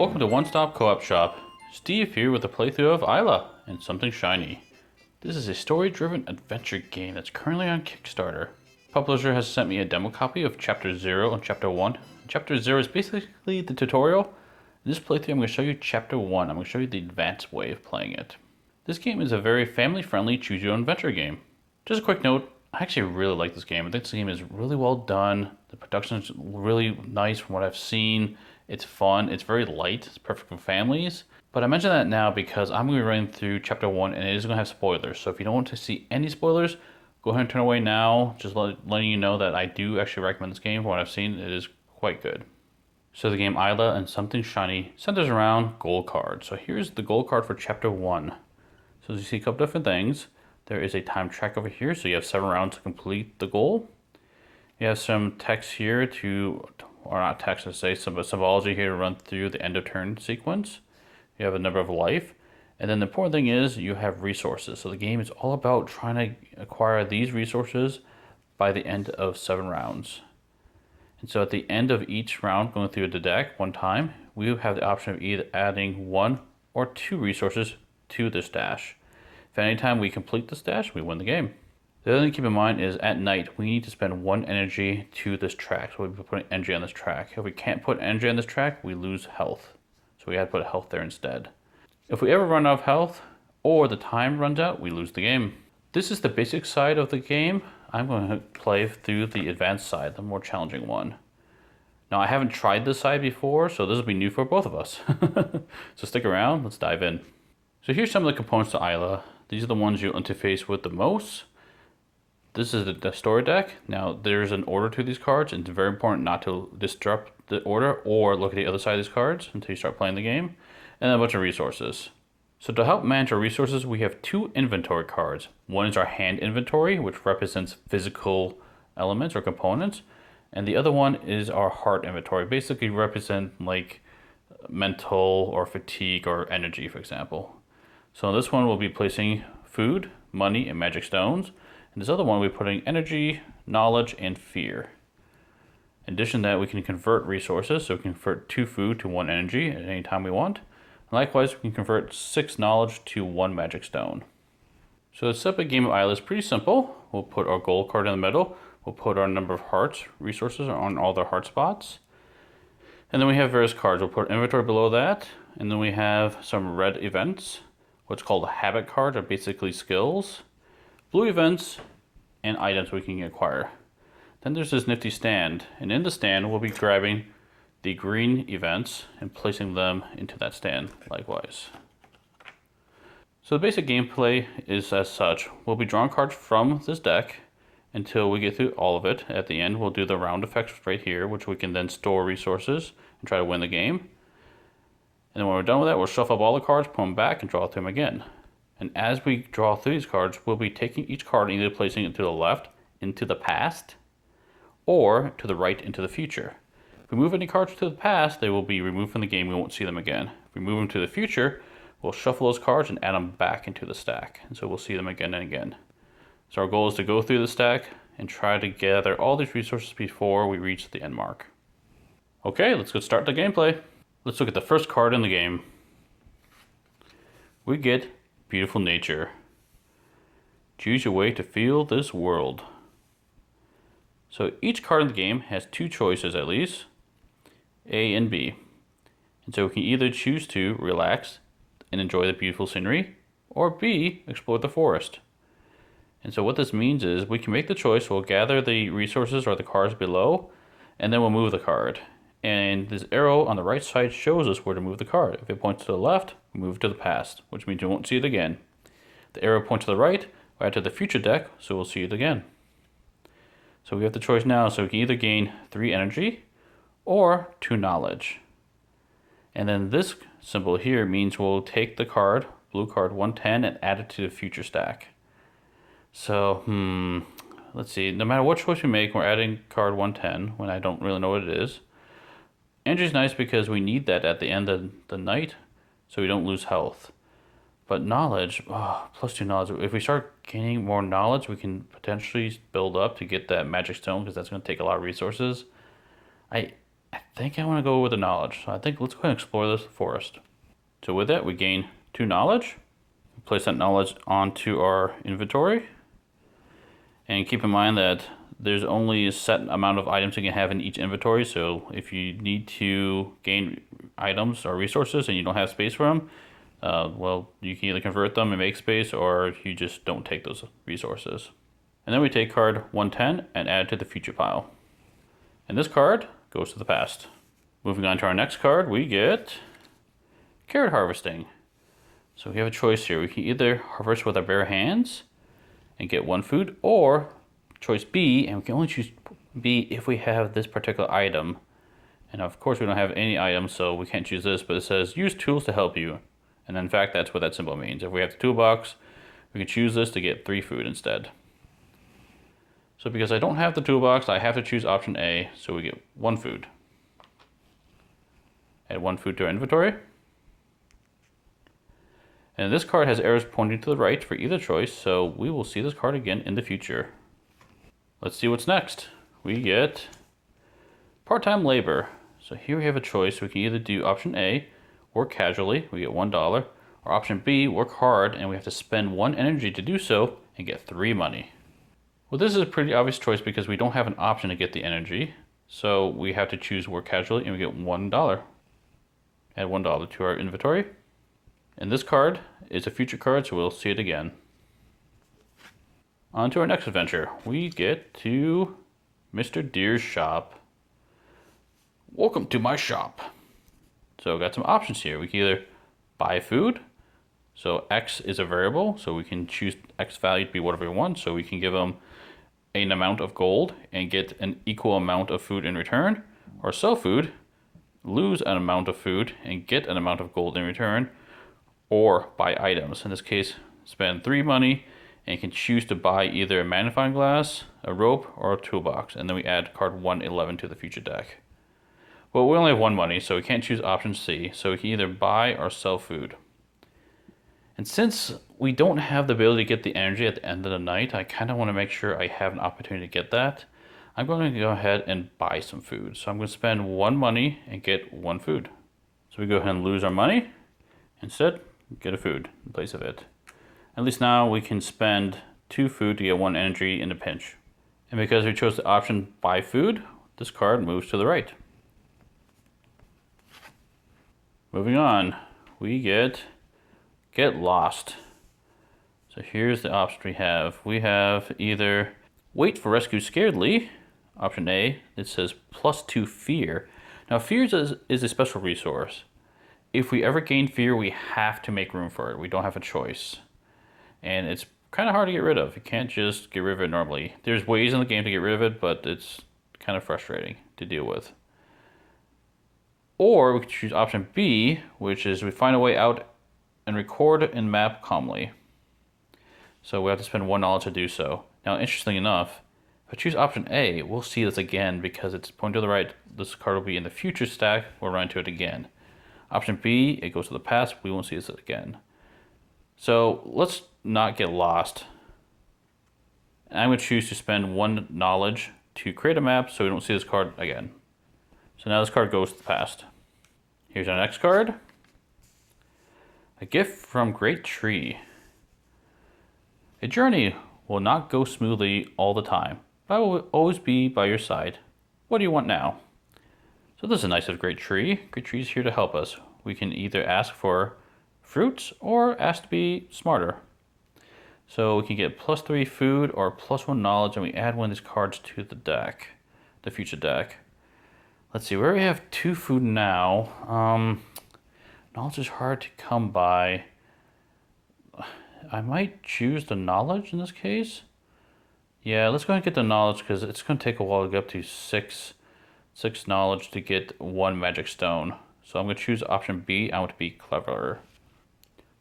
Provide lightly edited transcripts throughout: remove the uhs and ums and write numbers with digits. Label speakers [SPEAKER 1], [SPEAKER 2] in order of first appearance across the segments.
[SPEAKER 1] Welcome to One Stop Co-op Shop. Steve here with a playthrough of Eila and Something Shiny. This is a story-driven adventure game that's currently on Kickstarter. Publisher has sent me a demo copy of Chapter 0 and Chapter 1. Chapter 0 is basically the tutorial. In this playthrough I'm going to show you Chapter 1. I'm going to show you the advanced way of playing it. This game is a very family-friendly choose-your-own-adventure game. Just a quick note, I actually really like this game. I think this game is really well done. The production is really nice from what I've seen. It's fun, it's very light, it's perfect for families. But I mention that now because I'm going to be running through Chapter 1 and it is going to have spoilers. So if you don't want to see any spoilers, go ahead and turn away now. Just letting you know that I do actually recommend this game. From what I've seen, it is quite good. So the game Eila and Something Shiny centers around gold cards. So here's the gold card for Chapter 1. So as you see a couple different things. There is a time track over here, so you have 7 rounds to complete the goal. You have some text here or not text to say, some symbology here to run through the end of turn sequence. You have a number of life. And then the important thing is you have resources. So the game is all about trying to acquire these resources by the end of 7 rounds. And so at the end of each round, going through the deck one time, we have the option of either adding 1 or 2 resources to the stash. If any time we complete the stash, we win the game. The other thing to keep in mind is at night, we need to spend 1 energy to this track. So we'll be putting energy on this track. If we can't put energy on this track, we lose health. So we had to put health there instead. If we ever run out of health or the time runs out, we lose the game. This is the basic side of the game. I'm going to play through the advanced side, the more challenging one. Now I haven't tried this side before, so this will be new for both of us. So stick around, let's dive in. So here's some of the components to Eila. These are the ones you'll interface with the most. This is the story deck. Now there's an order to these cards, and it's very important not to disrupt the order or look at the other side of these cards until you start playing the game. And then a bunch of resources. So to help manage our resources, we have 2 inventory cards. One is our hand inventory, which represents physical elements or components. And the other one is our heart inventory, basically represent like mental or fatigue or energy, for example. So in this one we'll be placing food, money, and magic stones. And this other one we'll be putting energy, knowledge, and fear. In addition to that, we can convert resources. So we can convert 2 food to 1 energy at any time we want. And likewise, we can convert 6 knowledge to 1 magic stone. So the separate game of Eila is pretty simple. We'll put our gold card in the middle. We'll put our number of hearts resources on all the heart spots. And then we have various cards. We'll put inventory below that. And then we have some red events. What's called habit cards are basically skills, blue events, and items we can acquire. Then there's this nifty stand, and in the stand we'll be grabbing the green events and placing them into that stand likewise. So the basic gameplay is as such. We'll be drawing cards from this deck until we get through all of it. At the end we'll do the round effects right here, which we can then store resources and try to win the game. And then when we're done with that, we'll shuffle up all the cards, put them back, and draw through them again. And as we draw through these cards, we'll be taking each card and either placing it to the left, into the past, or to the right, into the future. If we move any cards to the past, they will be removed from the game. We won't see them again. If we move them to the future, we'll shuffle those cards and add them back into the stack. And so we'll see them again and again. So our goal is to go through the stack and try to gather all these resources before we reach the end mark. Okay, let's get started the gameplay. Let's look at the first card in the game. We get Beautiful Nature. Choose your way to feel this world. So each card in the game has 2 choices at least, A and B. And so we can either choose to relax and enjoy the beautiful scenery, or B, explore the forest. And so what this means is we can make the choice, we'll gather the resources or the cards below, and then we'll move the card. And this arrow on the right side shows us where to move the card. If it points to the left, we move to the past, which means you won't see it again. The arrow points to the right, we add to the future deck, so we'll see it again. So we have the choice now, so we can either gain 3 energy or 2 knowledge. And then this symbol here means we'll take the card, blue card 110, and add it to the future stack. So, let's see, no matter what choice we make, we're adding card 110 when I don't really know what it is. Energy is nice because we need that at the end of the night so we don't lose health. But knowledge, plus 2 knowledge. If we start gaining more knowledge, we can potentially build up to get that magic stone because that's going to take a lot of resources. I think I want to go with the knowledge. So I think let's go ahead and explore this forest. So with that, we gain 2 knowledge. Place that knowledge onto our inventory. And keep in mind that there's only a set amount of items you can have in each inventory. So if you need to gain items or resources and you don't have space for them, well, you can either convert them and make space, or you just don't take those resources. And then we take card 110 and add it to the future pile. And this card goes to the past. Moving on to our next card, we get carrot harvesting. So we have a choice here. We can either harvest with our bare hands and get 1 food, or choice B, and we can only choose B if we have this particular item. And of course we don't have any items, so we can't choose this, but it says use tools to help you. And in fact, that's what that symbol means. If we have the toolbox, we can choose this to get 3 food instead. So because I don't have the toolbox, I have to choose option A, so we get 1 food. Add 1 food to our inventory. And this card has arrows pointing to the right for either choice, so we will see this card again in the future. Let's see what's next. We get part-time labor. So here we have a choice. We can either do option A, work casually, we get $1, or option B, work hard, and we have to spend 1 energy to do so and get 3 money. Well, this is a pretty obvious choice because we don't have an option to get the energy, so we have to choose work casually and we get $1. Add $1 to our inventory. And this card is a future card, so we'll see it again. On to our next adventure. We get to Mr. Deer's shop. Welcome to my shop. So got some options here. We can either buy food. So X is a variable, so we can choose X value to be whatever we want. So we can give them an amount of gold and get an equal amount of food in return. Or sell food, lose an amount of food and get an amount of gold in return. Or buy items. In this case, spend 3 money and can choose to buy either a magnifying glass, a rope, or a toolbox. And then we add card 111 to the future deck. Well, we only have 1 money, so we can't choose option C. So we can either buy or sell food. And since we don't have the ability to get the energy at the end of the night, I kind of want to make sure I have an opportunity to get that. I'm going to go ahead and buy some food. So I'm going to spend 1 money and get 1 food. So we go ahead and lose our money. Instead, get a food in place of it. At least now we can spend 2 food to get 1 energy in a pinch. And because we chose the option buy food, this card moves to the right. Moving on, we get lost. So here's the option we have. We have either wait for rescue scaredly, option A, it says +2 fear. Now fear is a special resource. If we ever gain fear, we have to make room for it. We don't have a choice. And it's kind of hard to get rid of. You can't just get rid of it normally. There's ways in the game to get rid of it, but it's kind of frustrating to deal with. Or we could choose option B, which is we find a way out and record and map calmly. So we have to spend 1 knowledge to do so. Now, interestingly enough, if I choose option A, we'll see this again because it's pointing to the right. This card will be in the future stack. We'll run into it again. Option B, it goes to the past. We won't see this again. So let's not get lost. I'm going to choose to spend 1 knowledge to create a map so we don't see this card again. So now this card goes to the past. Here's our next card. A gift from Great Tree. A journey will not go smoothly all the time, but I will always be by your side. What do you want now? So this is nice of Great Tree. Great Tree is here to help us. We can either ask for fruits or ask to be smarter. So we can get +3 food or +1 knowledge, and we add 1 of these cards to the deck, the future deck. Let's see, where we have 2 food now. Knowledge is hard to come by. I might choose the knowledge in this case. Yeah, let's go ahead and get the knowledge because it's going to take a while to get up to 6 knowledge to get 1 magic stone. So I'm going to choose option B. I want to be cleverer.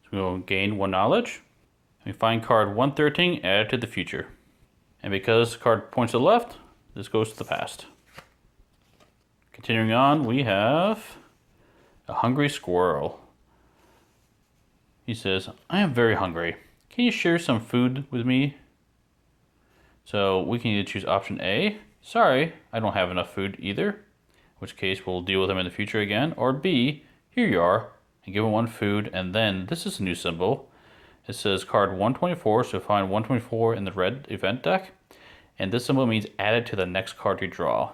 [SPEAKER 1] So we'll gain 1 knowledge. We find card 113, add it to the future. And because the card points to the left, this goes to the past. Continuing on, we have a hungry squirrel. He says, I am very hungry. Can you share some food with me? So we can either choose option A. Sorry, I don't have enough food either. which case we'll deal with them in the future again. Or B, here you are, and give them 1 food, and then this is a new symbol. It says card 124, so find 124 in the red event deck. And this symbol means add it to the next card you draw.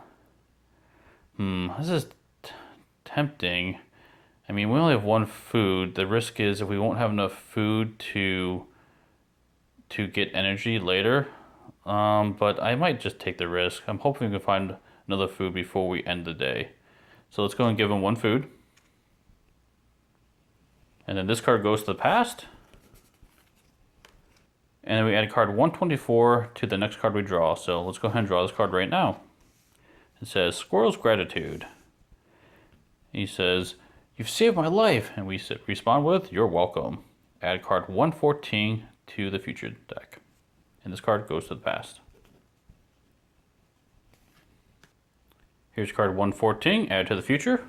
[SPEAKER 1] This is tempting. I mean, we only have 1 food. The risk is if we won't have enough food to get energy later. But I might just take the risk. I'm hoping we can find another food before we end the day. So let's go and give him 1 food. And then this card goes to the past. And then we add card 124 to the next card we draw. So let's go ahead and draw this card right now. It says, Squirrel's Gratitude. He says, you've saved my life. And we respond with, you're welcome. Add card 114 to the future deck. And this card goes to the past. Here's card 114, add to the future.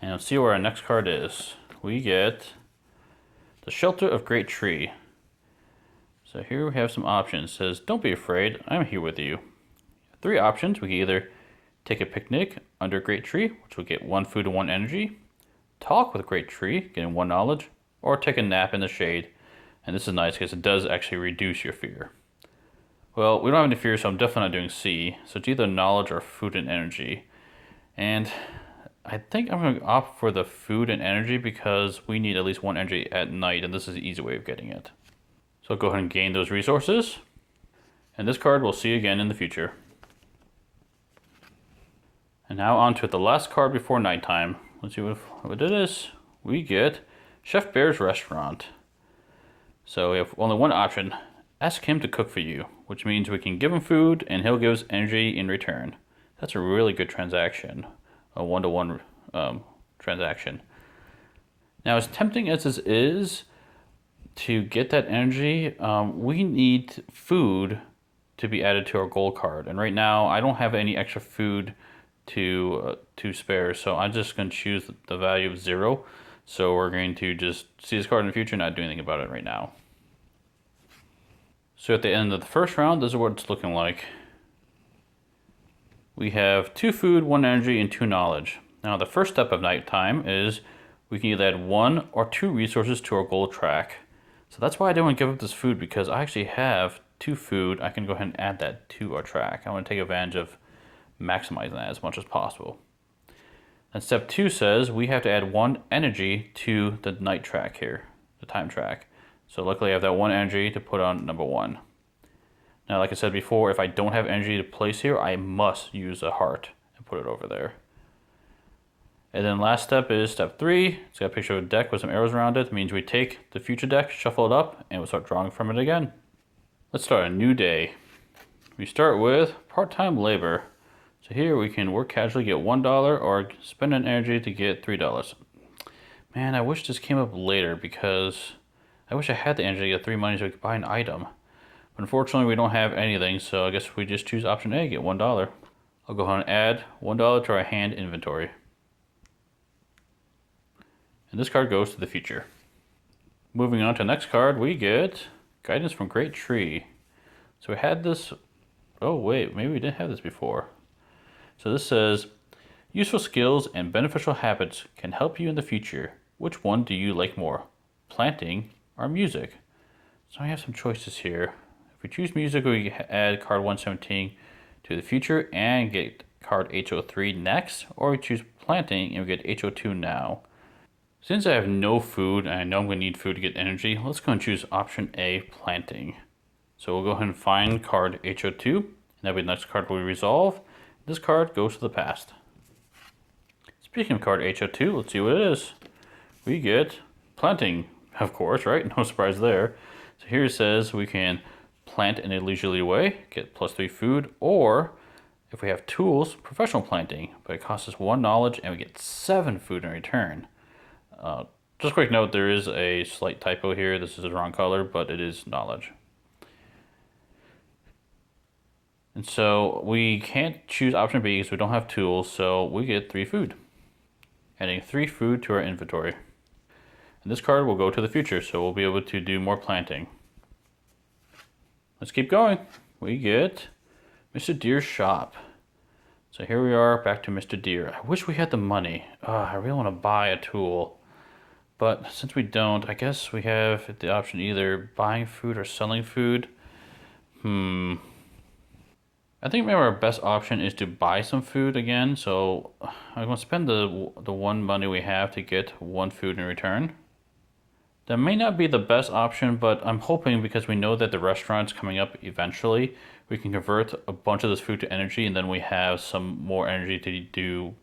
[SPEAKER 1] And let's see where our next card is. We get the Shelter of Great Tree. So here we have some options. It says, don't be afraid, I'm here with you. 3 options. We can either take a picnic under a great tree, which will get 1 food and 1 energy. Talk with a great tree, getting 1 knowledge. Or take a nap in the shade. And this is nice because it does actually reduce your fear. Well, we don't have any fear, so I'm definitely not doing C. So it's either knowledge or food and energy. And I think I'm going to opt for the food and energy because we need at least 1 energy at night, and this is the easy way of getting it. So I'll go ahead and gain those resources. And this card we'll see again in the future. And now on to the last card before nighttime. Let's see what it is. We get Chef Bear's Restaurant. So we have only 1 option. Ask him to cook for you, which means we can give him food and he'll give us energy in return. That's a really good transaction. A 1-to-1 transaction. Now, as tempting as this is to get that energy, we need food to be added to our gold card. And right now, I don't have any extra food to spare, so I'm just going to choose the value of 0. So we're going to just see this card in the future and not do anything about it right now. So at the end of the first round, this is what it's looking like. We have 2 food, 1 energy, and 2 knowledge. Now the first step of nighttime is we can either add 1 or 2 resources to our gold track. So that's why I didn't want to give up this food, because I actually have 2 food. I can go ahead and add that to our track. I want to take advantage of maximizing that as much as possible. And step 2 says we have to add 1 energy to the night track here, the time track. So luckily I have that 1 energy to put on number 1. Now, like I said before, if I don't have energy to place here, I must use a heart and put it over there. And then last step is step 3. It's got a picture of a deck with some arrows around it. It means we take the future deck, shuffle it up, and we'll start drawing from it again. Let's start a new day. We start with part-time labor. So here we can work casually, get $1, or spend an energy to get $3. Man, I wish this came up later because I wish I had the energy to get 3 money so we could buy an item. But unfortunately, we don't have anything, so I guess we just choose option A, get $1. I'll go ahead and add $1 to our hand inventory. And this card goes to the future. Moving on to the next card, we get Guidance from Great Tree. So we had this, oh wait, maybe we didn't have this before. So this says, useful skills and beneficial habits can help you in the future. Which one do you like more? Planting or music? So I have some choices here. If we choose music, we add card 117 to the future and get card H03 next, or we choose planting and we get H02 now. Since I have no food and I know I'm going to need food to get energy, let's go and choose option A, planting. So we'll go ahead and find card H02, and that'll be the next card we resolve. This card goes to the past. Speaking of card H02, let's see what it is. We get planting, of course, right? No surprise there. So here it says we can plant in a leisurely way, get +3 food, or if we have tools, professional planting, but it costs us 1 knowledge and we get 7 food in return. Just a quick note, there is a slight typo here. This is the wrong color, but it is knowledge. And so we can't choose option B because we don't have tools, so we get 3 food. Adding 3 food to our inventory. And this card will go to the future, so we'll be able to do more planting. Let's keep going. We get Mr. Deer's shop. So here we are, back to Mr. Deer. I wish we had the money. I really want to buy a tool. But since we don't, I guess we have the option either buying food or selling food. I think maybe our best option is to buy some food again. So I'm going to spend the one money we have to get one food in return. That may not be the best option, but I'm hoping because we know that the restaurant's coming up eventually, we can convert a bunch of this food to energy, and then we have some more energy to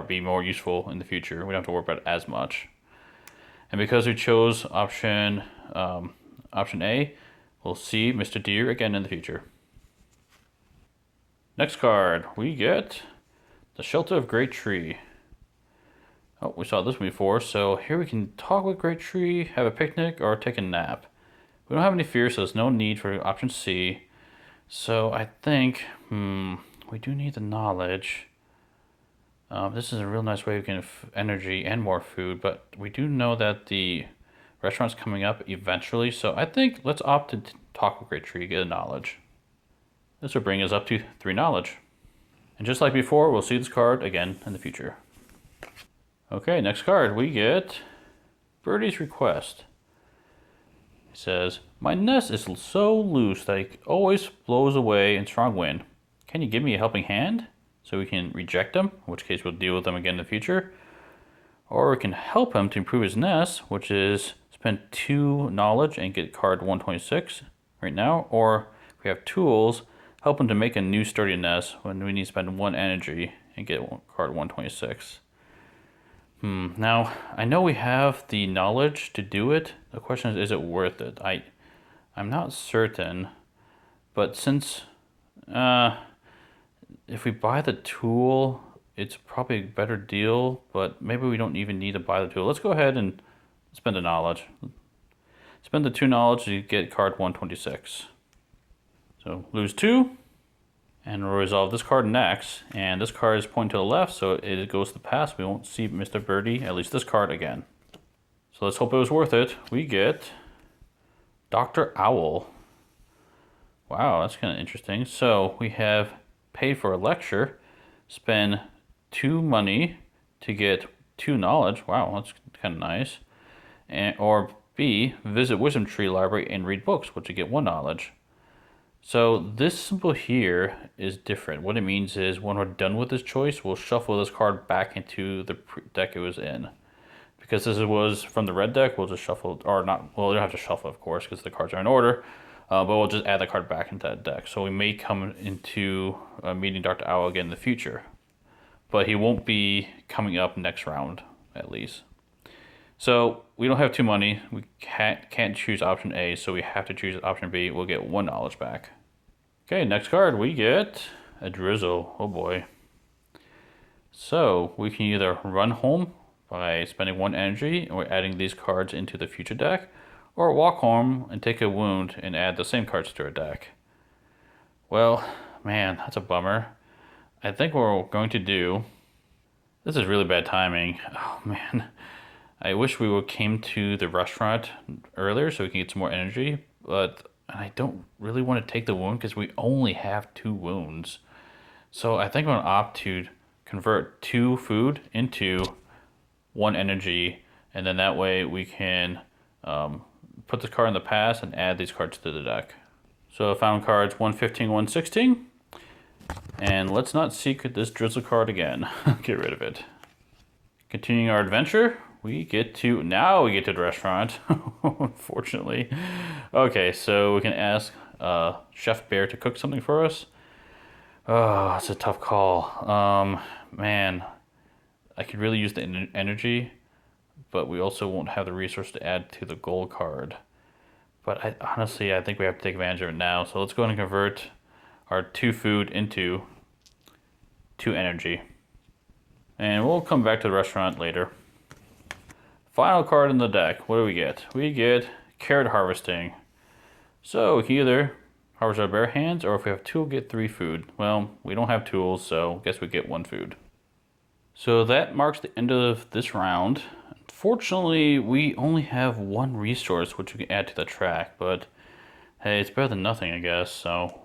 [SPEAKER 1] be more useful in the future. We don't have to worry about it as much. And because we chose option A, we'll see Mr. Deer again in the future. Next card, we get the Shelter of Great Tree. Oh, we saw this one before, so here we can talk with Great Tree, have a picnic, or take a nap. We don't have any fear, so there's no need for option C. So I think, we do need the knowledge. This is a real nice way we can have energy and more food, but we do know that the restaurant's coming up eventually, so I think let's opt to talk with Great Tree, get a knowledge. This will bring us up to 3 knowledge. And just like before, we'll see this card again in the future. Okay, next card, we get Birdie's Request. It says, my nest is so loose that it always blows away in strong wind. Can you give me a helping hand so we can reject them, in which case we'll deal with them again in the future? Or we can help him to improve his nest, which is spend 2 knowledge and get card 126 right now. Or if we have tools, help him to make a new sturdy nest when we need to spend 1 energy and get card 126. Now, I know we have the knowledge to do it. The question is it worth it? I'm not certain, but since if we buy the tool, it's probably a better deal, but maybe we don't even need to buy the tool. Let's go ahead and spend the knowledge. Spend the 2 knowledge to get card 126. So lose 2. And we'll resolve this card next, and this card is pointing to the left, so it goes to the past. We won't see Mr. Birdie, at least this card, again. So let's hope it was worth it. We get Dr. Owl. Wow, that's kind of interesting. So we have pay for a lecture, spend 2 money to get 2 knowledge. Wow, that's kind of nice. Or B, visit Wisdom Tree Library and read books, which you get 1 knowledge. So this symbol here is different. What it means is when we're done with this choice, we'll shuffle this card back into the deck it was in. Because this was from the red deck, we'll just shuffle, or not, well, we don't have to shuffle, of course, because the cards are in order, but we'll just add the card back into that deck. So we may come into meeting Dr. Owl again in the future, but he won't be coming up next round, at least. So we don't have 2 money. We can't choose option A, so we have to choose option B. We'll get 1 knowledge back. Okay, next card, we get a Drizzle. Oh boy. So we can either run home by spending 1 energy or adding these cards into the future deck, or walk home and take a wound and add the same cards to our deck. Well, man, that's a bummer. I think what we're going to do, this is really bad timing. Oh man, I wish we would came to the restaurant earlier so we can get some more energy, but I don't really want to take the wound because we only have 2 wounds. So I think I'm going to opt to convert 2 food into 1 energy, and then that way we can put this card in the past and add these cards to the deck. So I found cards 115, 116, and let's not seek this Drizzle card again. Get rid of it. Continuing our adventure, we get to the restaurant, unfortunately. Okay, so we can ask Chef Bear to cook something for us. Oh, it's a tough call. Man, I could really use the energy, but we also won't have the resource to add to the gold card. But honestly, I think we have to take advantage of it now. So let's go ahead and convert our 2 food into 2 energy. And we'll come back to the restaurant later. Final card in the deck. What do we get? We get Carrot Harvesting. So we can either harvest our bare hands, or if we have 2, we'll get 3 food. Well, we don't have tools, so I guess we get 1 food. So that marks the end of this round. Unfortunately, we only have 1 resource which we can add to the track, but hey, it's better than nothing, I guess. So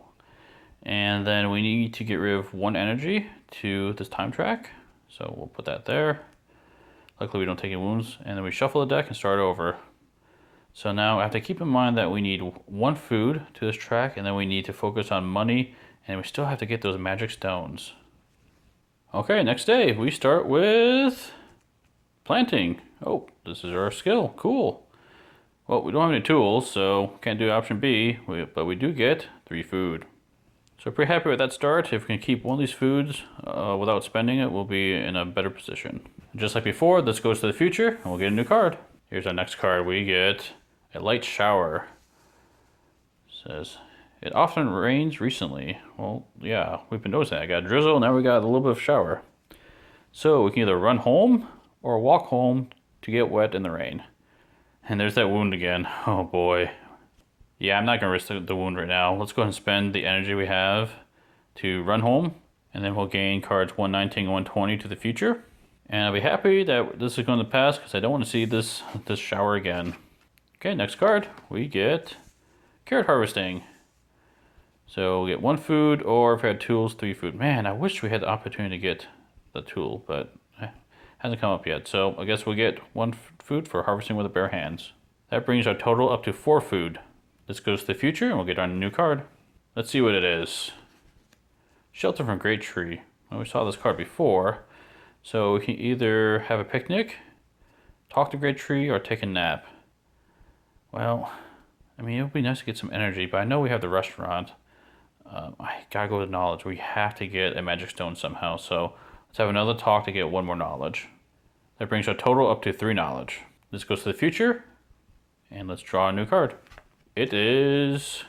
[SPEAKER 1] And then we need to get rid of 1 energy to this time track. So we'll put that there. Luckily we don't take any wounds. And then we shuffle the deck and start over. So now I have to keep in mind that we need 1 food to this track, and then we need to focus on money, and we still have to get those magic stones. Okay, next day we start with planting. Oh, this is our skill. Cool. Well, we don't have any tools, so can't do option B, but we do get 3 food. So pretty happy with that start. If we can keep one of these foods without spending it, we'll be in a better position. Just like before, this goes to the future, and we'll get a new card. Here's our next card. We get a light shower. It says, it often rains recently. Well, yeah, we've been noticing that. I got a drizzle, now we got a little bit of shower. So we can either run home or walk home to get wet in the rain. And there's that wound again. Oh boy. Yeah, I'm not going to risk the wound right now. Let's go ahead and spend the energy we have to run home. And then we'll gain cards 119 and 120 to the future. And I'll be happy that this is going to pass because I don't want to see this shower again. Okay, next card. We get carrot harvesting. So we get 1 food, or if we had tools, 3 food. Man, I wish we had the opportunity to get the tool, but hasn't come up yet. So I guess we'll get 1 food for harvesting with the bare hands. That brings our total up to 4 food. This goes to the future, and we'll get our new card. Let's see what it is. Shelter from Great Tree. Well, we saw this card before. So we can either have a picnic, talk to Great Tree, or take a nap. Well, I mean, it would be nice to get some energy, but I know we have the restaurant. I gotta go to knowledge. We have to get a magic stone somehow, so let's have another talk to get 1 more knowledge. That brings our total up to 3 knowledge. This goes to the future, and let's draw a new card. It is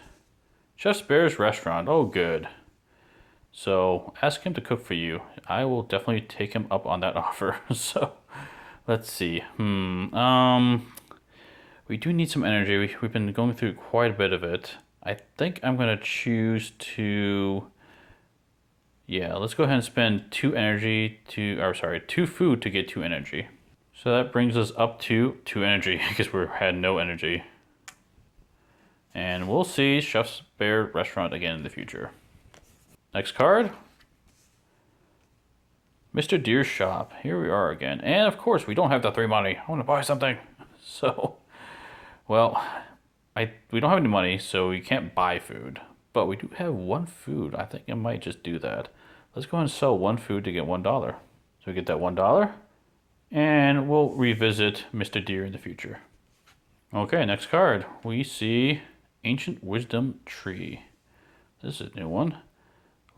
[SPEAKER 1] Chef Bear's Restaurant. Oh, good. So ask him to cook for you. I will definitely take him up on that offer. So let's see. We do need some energy. We've been going through quite a bit of it. I think I'm gonna choose to, yeah, let's go ahead and spend 2 energy to, or sorry, 2 food to get 2 energy. So that brings us up to 2 energy because we had no energy. And we'll see Chef's Bear Restaurant again in the future. Next card. Mr. Deer's Shop. Here we are again. And of course, we don't have the 3 money. I want to buy something. So, well, we don't have any money, so we can't buy food. But we do have 1 food. I think I might just do that. Let's go ahead and sell 1 food to get $1. So we get that $1. And we'll revisit Mr. Deer in the future. Okay, next card. We see Ancient Wisdom Tree. This is a new one.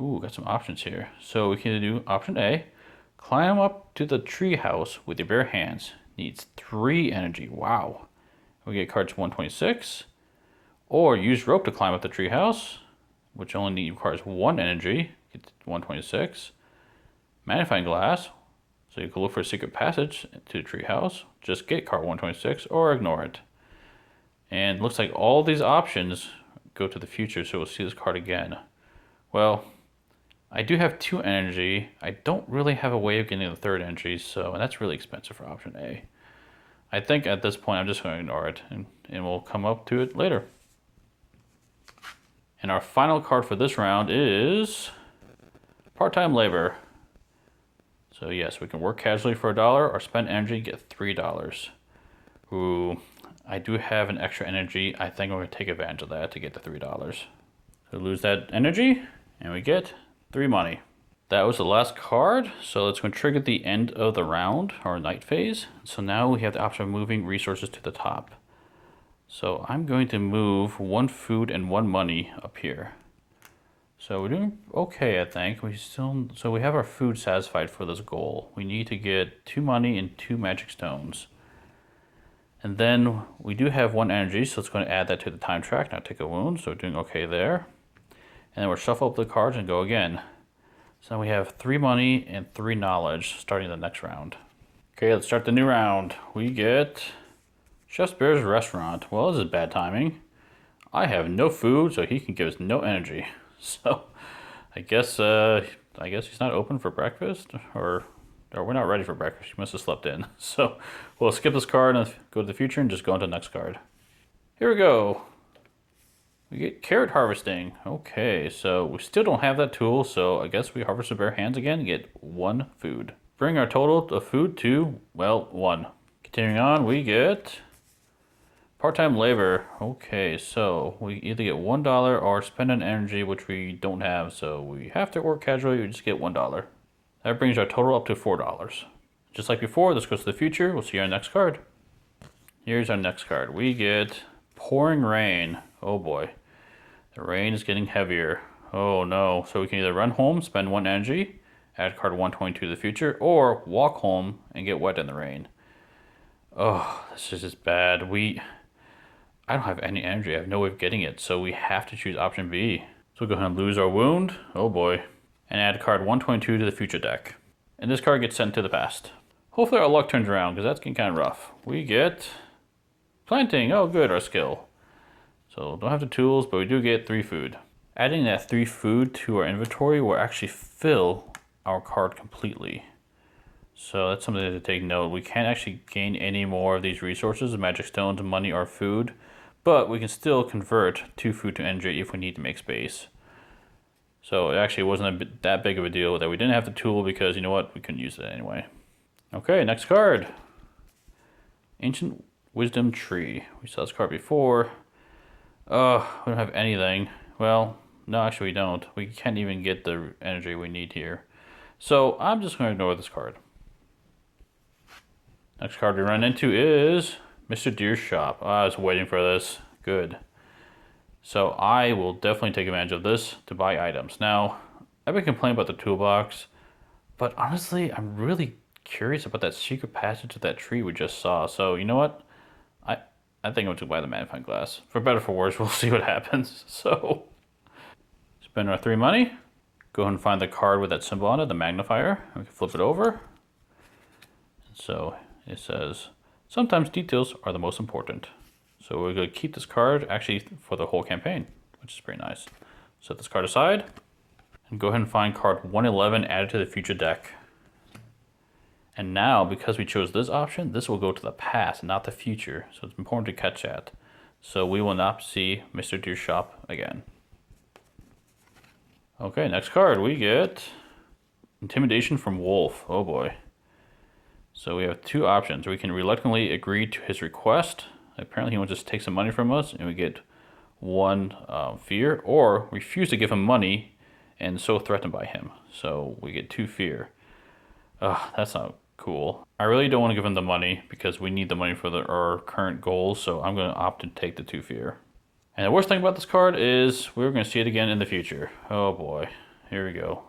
[SPEAKER 1] Ooh, got some options here. So we can do option A. Climb up to the tree house with your bare hands. Needs 3 energy. Wow. We get cards 126. Or use rope to climb up the tree house, which only requires 1 energy. Get 126. Magnifying glass. So you can look for a secret passage to the tree house. Just get card 126 or ignore it. And it looks like all these options go to the future, so we'll see this card again. Well, I do have 2 energy. I don't really have a way of getting the 3rd energy, and that's really expensive for option A. I think at this point I'm just going to ignore it, and we'll come up to it later. And our final card for this round is part-time labor. So yes, we can work casually for $1 or spend energy and get $3. Ooh, I do have an extra energy. I think I'm going to take advantage of that to get the $3. So lose that energy, and we get 3 money. That was the last card, so it's going to trigger the end of the round, or night phase. So now we have the option of moving resources to the top. So I'm going to move 1 food and 1 money up here. So we're doing okay, I think. So we have our food satisfied for this goal. We need to get 2 money and 2 magic stones. And then we do have 1 energy, so it's going to add that to the time track. Now take a wound, so we're doing okay there. And then we'll shuffle up the cards and go again. So we have 3 money and 3 knowledge starting the next round. Okay, let's start the new round. We get Chef Bear's Restaurant. Well, this is bad timing. I have no food, so he can give us no energy. So I guess he's not open for breakfast, or we're not ready for breakfast. He must have slept in. So we'll skip this card and go to the future and just go on to the next card. Here we go. We get carrot harvesting. Okay, so we still don't have that tool, so I guess we harvest with bare hands again and get 1 food. Bring our total of food to, well, 1. Continuing on, we get part-time labor. Okay, so we either get $1 or spend an energy, which we don't have, so we have to work casually, we just get $1. That brings our total up to $4. Just like before, this goes to the future. We'll see our next card. Here's our next card. We get pouring rain. Oh boy. The rain is getting heavier. Oh no. So we can either run home, spend 1 energy, add card 122 to the future, or walk home and get wet in the rain. Oh, this is just bad. I don't have any energy. I have no way of getting it, so we have to choose option B. So we'll go ahead and lose our wound. Oh boy. And add card 122 to the future deck. And this card gets sent to the past. Hopefully our luck turns around, because that's getting kind of rough. We get planting. Oh good, our skill. So don't have the tools, but we do get 3 food. Adding that 3 food to our inventory will actually fill our card completely. So that's something to take note. We can't actually gain any more of these resources, magic stones, money, or food, but we can still convert 2 food to energy if we need to make space. So it actually wasn't that big of a deal that we didn't have the tool, because you know what, we couldn't use it anyway. Okay, next card. Ancient Wisdom Tree. We saw this card before. We don't have anything. Well, no, actually we don't. We can't even get the energy we need here. So I'm just going to ignore this card. Next card we run into is Mr. Deer's Shop. I was waiting for this. Good. So I will definitely take advantage of this to buy items. Now, I've been complaining about the toolbox, but honestly, I'm really curious about that secret passage of that tree we just saw. So you know what? I think I'm going to buy the magnifying glass. For better or for worse, we'll see what happens. So, spend our 3 money. Go ahead and find the card with that symbol on it, the magnifier. We can flip it over. So it says, sometimes details are the most important. So we're going to keep this card actually for the whole campaign, which is pretty nice. Set this card aside and go ahead and find card 111 added to the future deck. And now, because we chose this option, this will go to the past, not the future. So it's important to catch that. So we will not see Mr. Deer's Shop again. Okay, next card, we get Intimidation from Wolf. Oh boy. So we have 2 options. We can reluctantly agree to his request. Apparently he wants to just take some money from us, and we get 1 fear, or refuse to give him money and so threatened by him. So we get 2 fear. That's not cool. I really don't want to give him the money because we need the money for our current goals, so I'm going to opt to take the 2 fear. And the worst thing about this card is we're going to see it again in the future. Oh boy, here we go.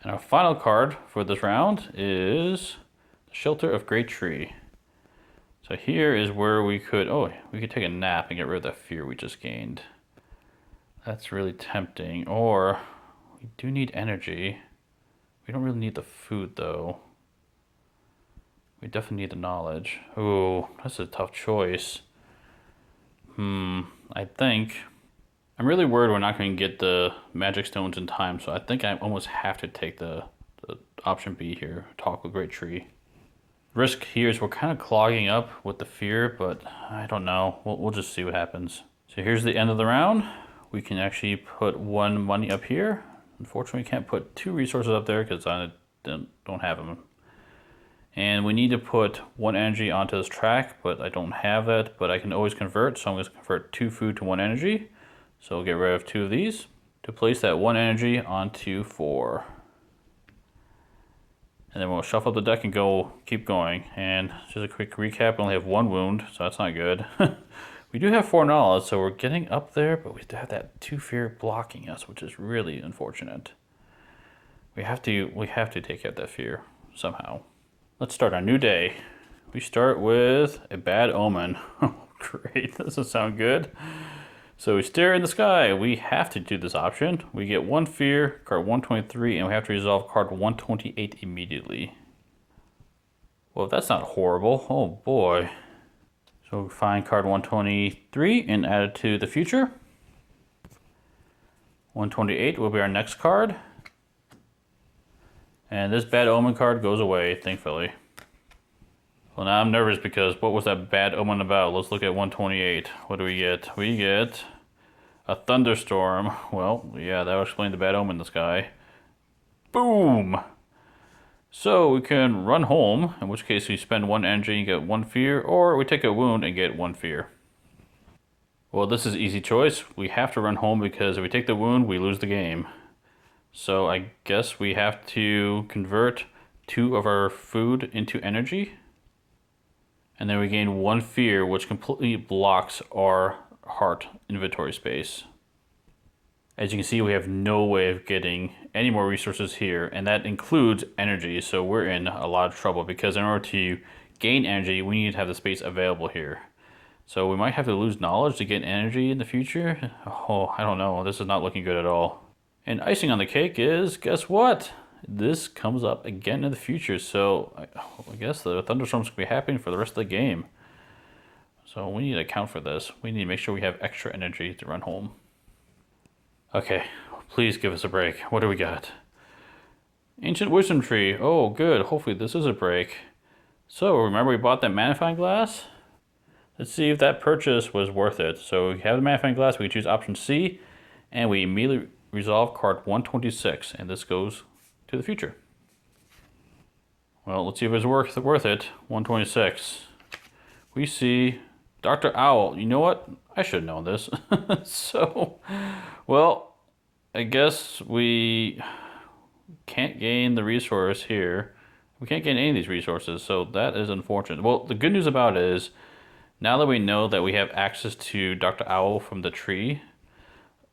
[SPEAKER 1] And our final card for this round is the Shelter of Great Tree. So here is where we could take a nap and get rid of that fear we just gained. That's really tempting. Or we do need energy. We don't really need the food though. We definitely need the knowledge. Ooh, that's a tough choice. I think I'm really worried we're not going to get the magic stones in time, so I think I almost have to take the option B here, Talk with Great Tree. Risk here is we're kind of clogging up with the fear, but I don't know. We'll just see what happens. So here's the end of the round. We can actually put 1 money up here. Unfortunately, we can't put 2 resources up there because I don't have them. And we need to put 1 energy onto this track, but I don't have that, but I can always convert, so I'm going to convert 2 food to 1 energy. So we'll get rid of 2 of these to place that 1 energy onto 4. And then we'll shuffle up the deck and keep going. And just a quick recap, we only have 1 wound, so that's not good. We do have 4 knowledge, so we're getting up there, but we still have that 2 fear blocking us, which is really unfortunate. We have to take out that fear somehow. Let's start our new day. We start with a bad omen. Oh, great, that doesn't sound good. So we stare in the sky. We have to do this option. We get 1 fear, card 123, and we have to resolve card 128 immediately. Well, that's not horrible. Oh boy. So we find card 123 and add it to the future. 128 will be our next card. And this bad omen card goes away, thankfully. Well, now I'm nervous because what was that bad omen about? Let's look at 128. What do we get? We get A thunderstorm. Well, yeah, that would explain the bad omen in the sky. Boom! So we can run home, in which case we spend 1 energy and get 1 fear, or we take a wound and get 1 fear. Well, this is easy choice. We have to run home because if we take the wound, we lose the game. So I guess we have to convert 2 of our food into energy. And then we gain 1 fear, which completely blocks our heart inventory space. As you can see, we have no way of getting any more resources here, and that includes energy, so we're in a lot of trouble because in order to gain energy, we need to have the space available here. So we might have to lose knowledge to get energy in the future. Oh, I don't know. This is not looking good at all. And icing on the cake is, guess what? This comes up again in the future, so I guess the thunderstorms could be happening for the rest of the game. So we need to account for this. We need to make sure we have extra energy to run home. Okay, please give us a break. What do we got? Ancient Wisdom Tree. Oh, good. Hopefully this is a break. So, remember we bought that magnifying glass? Let's see if that purchase was worth it. So, we have the magnifying glass. We can choose option C, and we immediately resolve card 126, and this goes to the future. Well, let's see if it's worth it. 126. We see Dr. Owl. You know what? I should have known this. So, well, I guess we can't gain the resource here. We can't gain any of these resources, so that is unfortunate. Well, the good news about it is, now that we know that we have access to Dr. Owl from the tree,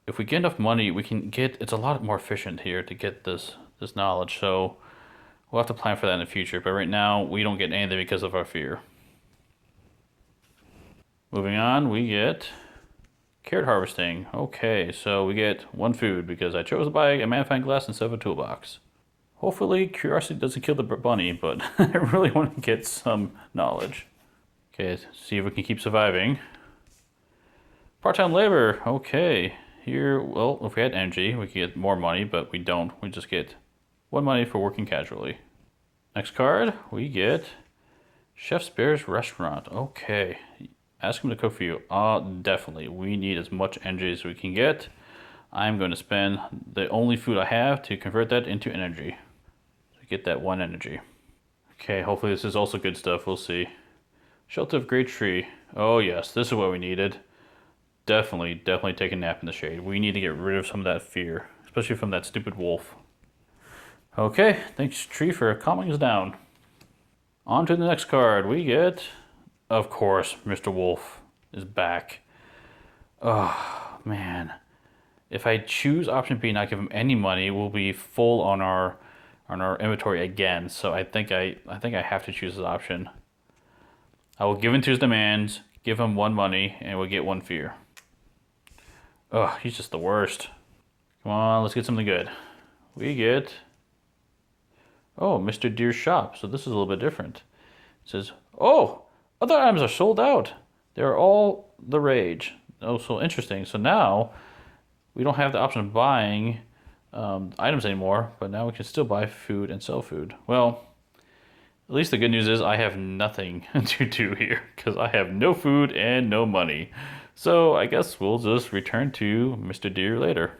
[SPEAKER 1] if we get enough money, we can get, it's a lot more efficient here to get this knowledge, so we'll have to plan for that in the future. But right now, we don't get anything because of our fear. Moving on, we get carrot harvesting. Okay, so we get 1 food because I chose to buy a magnifying glass instead of a toolbox. Hopefully curiosity doesn't kill the bunny, but I really want to get some knowledge. Okay, see if we can keep surviving. Part-time labor. Okay, here, well, if we had energy, we could get more money, but we don't. We just get 1 money for working casually. Next card, we get Chef's Bear's Restaurant. Okay. Ask him to cook for you. Definitely. We need as much energy as we can get. I'm going to spend the only food I have to convert that into energy. To get that 1 energy. Okay, hopefully this is also good stuff. We'll see. Shelter of Great Tree. Oh yes, this is what we needed. Definitely take a nap in the shade. We need to get rid of some of that fear. Especially from that stupid wolf. Okay, thanks tree for calming us down. On to the next card. We get... Of course, Mr. Wolf is back. Oh, man. If I choose option B and not give him any money, we'll be full on our inventory again. So I think I have to choose this option. I will give in to his demands, give him 1 money, and we'll get 1 fear. Oh, he's just the worst. Come on, let's get something good. We get... Oh, Mr. Deer's shop. So this is a little bit different. It says, oh! Other items are sold out. They're all the rage. Oh, so interesting. So now we don't have the option of buying items anymore, but now we can still buy food and sell food. Well, at least the good news is I have nothing to do here because I have no food and no money. So I guess we'll just return to Mr. Deer later.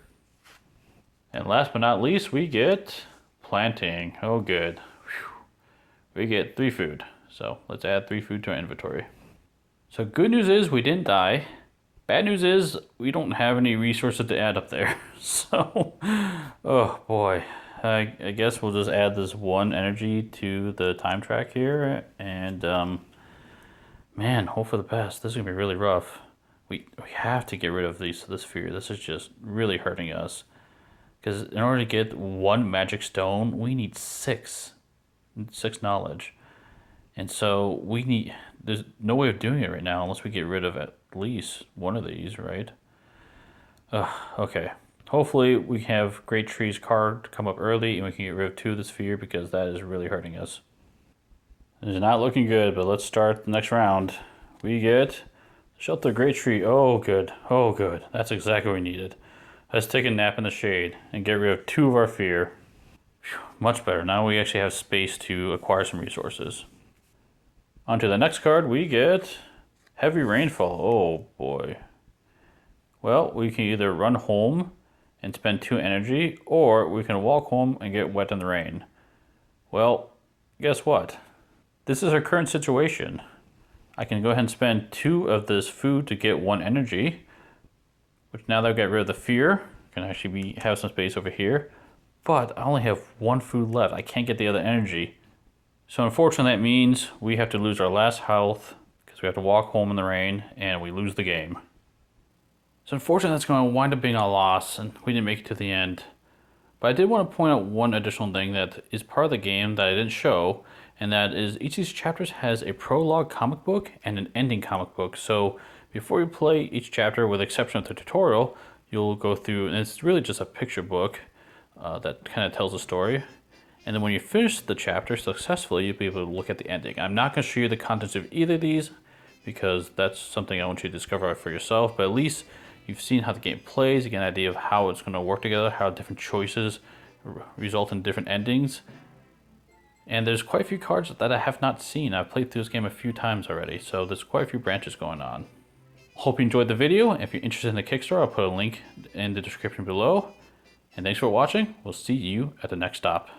[SPEAKER 1] And last but not least, we get planting. Oh, good. Whew. We get 3 food. So let's add 3 food to our inventory. So good news is we didn't die. Bad news is we don't have any resources to add up there. So, oh boy. I guess we'll just add this 1 energy to the time track here. And man, hope for the best. This is going to be really rough. We have to get rid of this fear. This is just really hurting us. Because in order to get 1 magic stone, we need 6 knowledge. And so there's no way of doing it right now unless we get rid of at least 1 of these, right? Okay. Hopefully we have Great Tree's card come up early and we can get rid of 2 of this fear because that is really hurting us. It's not looking good, but let's start the next round. We get Shelter Great Tree. Oh, good. Oh, good. That's exactly what we needed. Let's take a nap in the shade and get rid of 2 of our fear. Whew, much better. Now we actually have space to acquire some resources. On to the next card, we get Heavy Rainfall. Oh boy. Well, we can either run home and spend 2 energy, or we can walk home and get wet in the rain. Well, guess what? This is our current situation. I can go ahead and spend 2 of this food to get 1 energy, which now that I've got rid of the fear, I can actually have some space over here. But I only have 1 food left. I can't get the other energy. So unfortunately that means we have to lose our last health because we have to walk home in the rain and we lose the game. So unfortunately that's going to wind up being a loss and we didn't make it to the end. But I did want to point out one additional thing that is part of the game that I didn't show, and that is each of these chapters has a prologue comic book and an ending comic book. So before you play each chapter, with the exception of the tutorial, you'll go through, and it's really just a picture book that kind of tells a story. And then when you finish the chapter successfully, you'll be able to look at the ending. I'm not going to show you the contents of either of these because that's something I want you to discover for yourself, but at least you've seen how the game plays, you get an idea of how it's going to work together, how different choices result in different endings. And there's quite a few cards that I have not seen. I've played through this game a few times already, so there's quite a few branches going on. Hope you enjoyed the video. If you're interested in the Kickstarter, I'll put a link in the description below. And thanks for watching. We'll see you at the next stop.